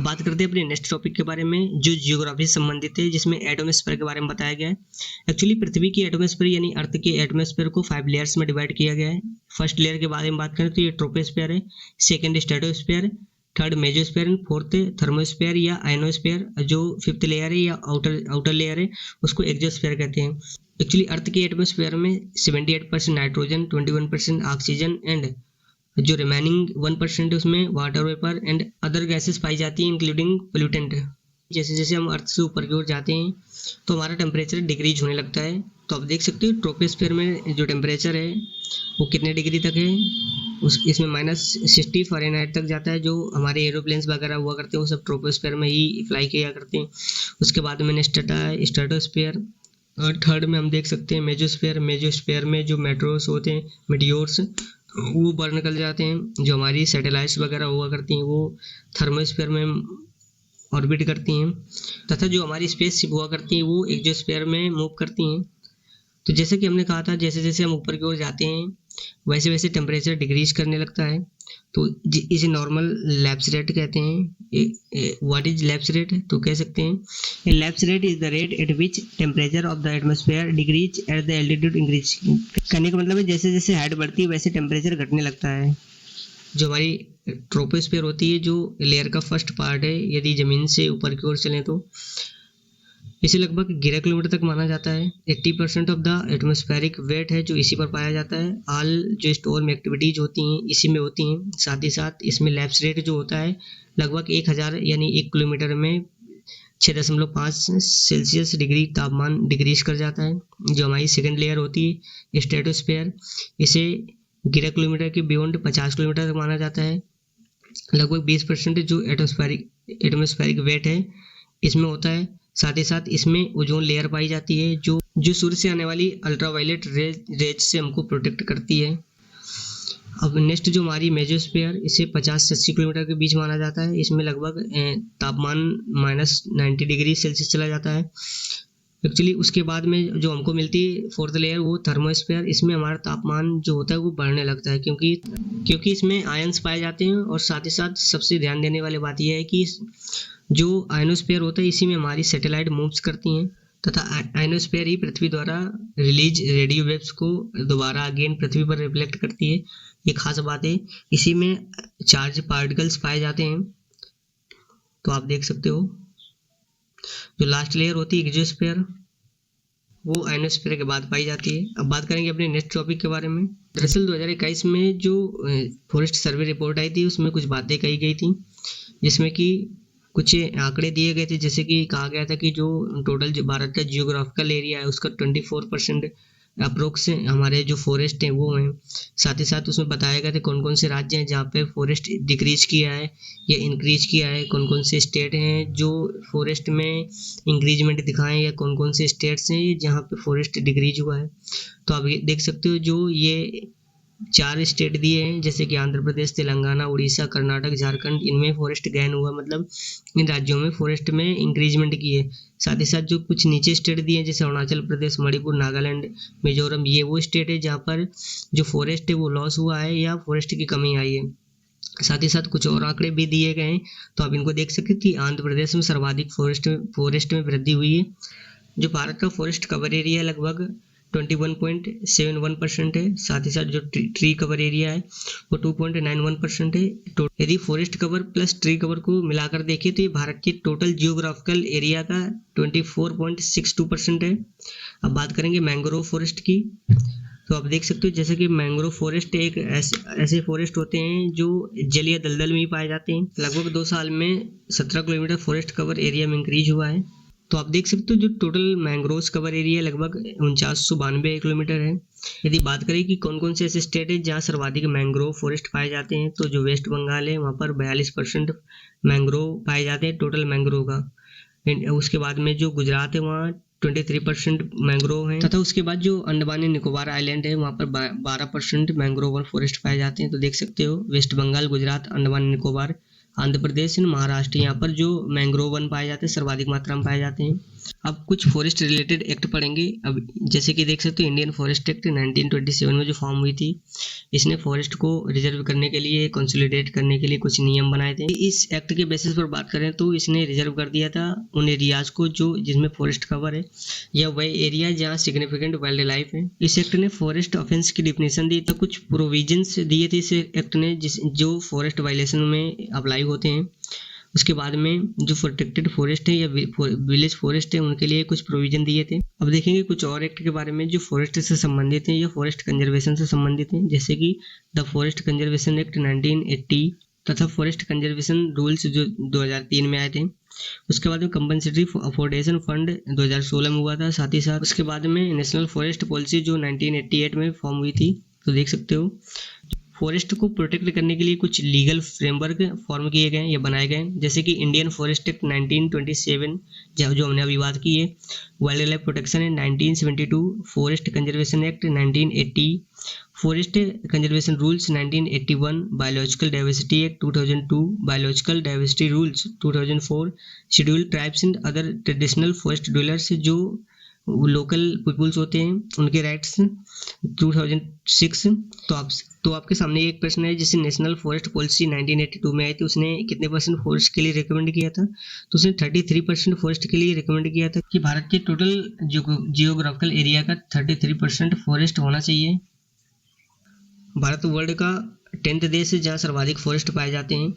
बात करते हैं अपने नेक्स्ट टॉपिक के बारे में जो जियोग्राफी से संबंधित है, जिसमें एटमॉस्फेयर के बारे में बताया गया है। एक्चुअली पृथ्वी की एटमॉस्फेयर यानी अर्थ के एटमॉस्फेयर को 5 लेयर्स में डिवाइड किया गया है। फर्स्ट लेयर के बारे में बात करें तो ये ट्रोपोस्फेयर है, second stratosphere, third mesosphere and fourth thermosphere या आयनोस्फेयर। जो फिफ्थ लेयर है या आउटर लेयर है उसको एक्सोस्फेयर कहते हैं। एक्चुअली अर्थ के एटमॉस्फेयर में 78% नाइट्रोजन, 21% ऑक्सीजन एंड जो रिमेनिंग 1% है उसमें water vapour and other gases पाई जाती हैं इंक्लूडिंग पोल्यूटेंट। जैसे जैसे हम अर्थ से ऊपर की ओर जाते हैं तो हमारा टेम्परेचर डिक्रीज होने लगता है। तो आप देख सकते हो ट्रोपोस्फेयर में जो टेम्परेचर है वो कितने डिग्री तक है, इसमें -60 फ़ारेनहाइट तक जाता है। जो हमारे एरोप्लेन्स वगैरह हुआ करते हैं वो सब ट्रोपोस्फेयर में ही फ्लाई किया करते हैं। उसके बाद में नेक्स्ट आता है स्ट्रेटोस्फेयर और थर्ड में हम देख सकते हैं मेसोस्फेयर। मेसोस्फेयर में जो मेट्रोस होते हैं, मीटियोर्स, वो बाहर निकल जाते हैं। जो हमारी सैटेलाइट्स वगैरह हुआ करती हैं वो थर्मोस्फेयर में ऑर्बिट करती हैं, तथा जो हमारी स्पेसशिप हुआ करती हैं वो एक्सोस्फेयर में मूव करती हैं। तो जैसे कि हमने कहा था, जैसे जैसे हम ऊपर की ओर जाते हैं वैसे वैसे टेम्परेचर डिक्रीज करने लगता है। तो इसे नॉर्मल लैप्स रेट कहते हैं। What is lapse rate? तो कह सकते हैं lapse rate is the rate at which temperature of the atmosphere decrease at the altitude increase. कहने का मतलब है जैसे जैसे हाइट बढ़ती है वैसे टेम्परेचर घटने लगता है। जो हमारी ट्रोपोस्फेयर होती है, जो लेयर का फर्स्ट पार्ट है, यदि ज़मीन से ऊपर की ओर चलें तो इसे लगभग 11 किलोमीटर तक माना जाता है। 80% ऑफ द एटमॉस्फेरिक वेट है जो इसी पर पाया जाता है। ऑल जो स्टॉर्म एक्टिविटीज होती हैं इसी में होती हैं। साथ ही साथ इसमें लैप्स रेट जो होता है लगभग 1000 यानी 1 किलोमीटर में 6.5 सेल्सियस डिग्री तापमान डिक्रीज कर जाता है। जो हमारी सेकेंड लेयर होती है स्ट्रेटोस्फेयर, इसे 11 किलोमीटर के बियॉन्ड 50 किलोमीटर तक माना जाता है। लगभग 20% जो एटमॉस्फेरिक वेट है इसमें होता है। साथ ही साथ इसमें ओजोन लेयर पाई जाती है जो सूर्य से आने वाली अल्ट्रावायलेट रेज से हमको प्रोटेक्ट करती है। अब नेक्स्ट जो हमारी मेसोस्फेयर, इसे 50 से 80 किलोमीटर के बीच माना जाता है। इसमें लगभग तापमान -90 डिग्री सेल्सियस चला जाता है। एक्चुअली उसके बाद में जो हमको मिलती है फोर्थ लेयर वो थर्मोस्फेयर। इसमें हमारा तापमान जो होता है वो बढ़ने लगता है क्योंकि इसमें आयंस पाए जाते हैं। और साथ ही साथ सबसे ध्यान देने वाली बात यह है कि जो आयनोस्फेयर होता है इसी में हमारी सैटेलाइट मूव्स करती हैं, तथा आयनोस्फेयर ही पृथ्वी द्वारा रिलीज रेडियो वेव्स को दोबारा अगेन पृथ्वी पर रिफ्लेक्ट करती है। ये खास बात है। इसी में चार्ज पार्टिकल्स पाए जाते हैं। तो आप देख सकते हो जो लास्ट लेयर होती है एक्सोस्फेयर, वो आयनोस्फेयर के बाद पाई जाती है। अब बात करेंगे अपने नेक्स्ट टॉपिक के बारे में। दरअसल 2021 में जो फॉरेस्ट सर्वे रिपोर्ट आई थी उसमें कुछ बातें कही गई थी, जिसमें कि कुछ आंकड़े दिए गए थे। जैसे कि कहा गया था कि जो टोटल जो भारत का जियोग्राफिकल एरिया है उसका 24% अप्रोक्स हमारे जो फॉरेस्ट हैं वो हैं। साथ ही साथ उसमें बताया गया था कौन कौन से राज्य हैं जहाँ पे फॉरेस्ट डिक्रीज किया है या इंक्रीज किया है, कौन कौन से स्टेट हैं जो फॉरेस्ट में इंक्रीजमेंट दिखाएं, या कौन कौन से स्टेट्स हैं जहाँ पे फॉरेस्ट डिक्रीज हुआ है। तो आप ये देख सकते हो जो ये 4 स्टेट दिए हैं, जैसे कि आंध्र प्रदेश, तेलंगाना, उड़ीसा, कर्नाटक, झारखंड, इनमें फॉरेस्ट गैन हुआ, मतलब इन राज्यों में फॉरेस्ट में इंक्रीजमेंट की है। साथ ही साथ जो कुछ नीचे स्टेट दिए हैं जैसे अरुणाचल प्रदेश, मणिपुर, नागालैंड, मिजोरम, ये वो स्टेट है जहाँ पर जो फॉरेस्ट है वो लॉस हुआ है या फॉरेस्ट की कमी आई है। साथ ही साथ कुछ और आंकड़े भी दिए गए हैं, तो आप इनको देख सकते हैं कि आंध्र प्रदेश में सर्वाधिक फॉरेस्ट में वृद्धि हुई है। जो भारत का फॉरेस्ट कवर एरिया लगभग 21.71% है। साथ ही साथ जो ट्री कवर एरिया है वो 2.91% है। तो यदि forest cover plus tree cover को मिलाकर देखें तो ये भारत के टोटल जियोग्राफिकल एरिया का 24.62% है। अब बात करेंगे मैंग्रोव फॉरेस्ट की। तो आप देख सकते हो जैसे कि मैंग्रोव फॉरेस्ट एक ऐसे फॉरेस्ट होते हैं जो जल या दलदल में ही पाए जाते हैं। लगभग 2 साल में 17 किलोमीटर फॉरेस्ट कवर एरिया में इंक्रीज हुआ है। तो आप देख सकते हो जो टोटल मैंग्रोव्स कवर एरिया लगभग 4992 किलोमीटर है। यदि बात करें कि कौन कौन से ऐसे स्टेट है जहाँ सर्वाधिक मैंग्रोव फॉरेस्ट पाए जाते हैं, तो जो वेस्ट बंगाल है वहाँ पर 42% मैंग्रोव पाए जाते हैं टोटल मैंग्रोव का। उसके बाद में जो गुजरात है वहाँ 23% मैंग्रोव हैं, तथा उसके बाद जो अंडमान एंड निकोबार आइलैंड है वहाँ पर 12% मैंग्रोव फॉरेस्ट पाए जाते हैं। तो देख सकते हो West Bengal, Gujarat, Andaman and Nicobar, Andhra Pradesh and Maharashtra, यहाँ पर जो मैंग्रोव वन पाए जाते हैं सर्वाधिक मात्रा में पाए जाते हैं। अब कुछ फॉरेस्ट रिलेटेड एक्ट पढ़ेंगे। अब जैसे कि देख सकते हो इंडियन फॉरेस्ट एक्ट 1927 में जो फॉर्म हुई थी, इसने फॉरेस्ट को रिजर्व करने के लिए, कंसोलिडेट करने के लिए कुछ नियम बनाए थे। इस एक्ट के बेसिस पर बात करें तो इसने रिजर्व कर दिया था उन एरियाज को जो जिसमें फॉरेस्ट कवर है या वह एरिया जहाँ सिग्निफिकेंट वाइल्ड लाइफ है। इस एक्ट ने फॉरेस्ट ऑफेंस की डिफिनेशन दी, तो कुछ प्रोविजंस दिए थे इस एक्ट ने जो फॉरेस्ट वायलेशन में अप्लाई होते हैं। उसके बाद में जो प्रोटेक्टेड फॉरेस्ट है या विलेज फॉरेस्ट है उनके लिए कुछ प्रोविजन दिए थे। अब देखेंगे कुछ और एक्ट के बारे में जो फॉरेस्ट से संबंधित हैं या फॉरेस्ट कंजर्वेशन से संबंधित हैं, जैसे कि द फॉरेस्ट कंजर्वेशन एक्ट 1980 तथा फॉरेस्ट कंजर्वेशन रूल्स जो 2003 में आए थे। उसके बाद में कंपनसेटरी अफोर्डेशन फंड 2016 में हुआ था। साथ ही साथ उसके बाद में नेशनल फॉरेस्ट पॉलिसी जो 1988 में फॉर्म हुई थी। तो देख सकते हो फॉरेस्ट को प्रोटेक्ट करने के लिए कुछ लीगल फ्रेमवर्क फॉर्म किए गए या बनाए गए, जैसे कि इंडियन फॉरेस्ट एक्ट 1927 जो हमने अभी बात की है, वाइल्ड लाइफ प्रोटेक्शन है 1972, forest conservation act 1980, forest conservation rules 1981, biological diversity act 2002, biological diversity rules 2004, schedule tribes and other traditional forest dwellers जो लोकल पीपुल्स होते हैं उनके राइट्स 2006। तो आपके सामने एक प्रश्न है, जैसे नेशनल फॉरेस्ट पॉलिसी 1982 में आई थी, उसने कितने परसेंट फॉरेस्ट के लिए रिकमेंड किया था? तो उसने 33% फॉरेस्ट के लिए रिकमेंड किया था कि भारत के टोटल जियोग्राफिकल एरिया का 33% फॉरेस्ट होना चाहिए। भारत वर्ल्ड का 10th देश है जहाँ सर्वाधिक फॉरेस्ट पाए जाते हैं।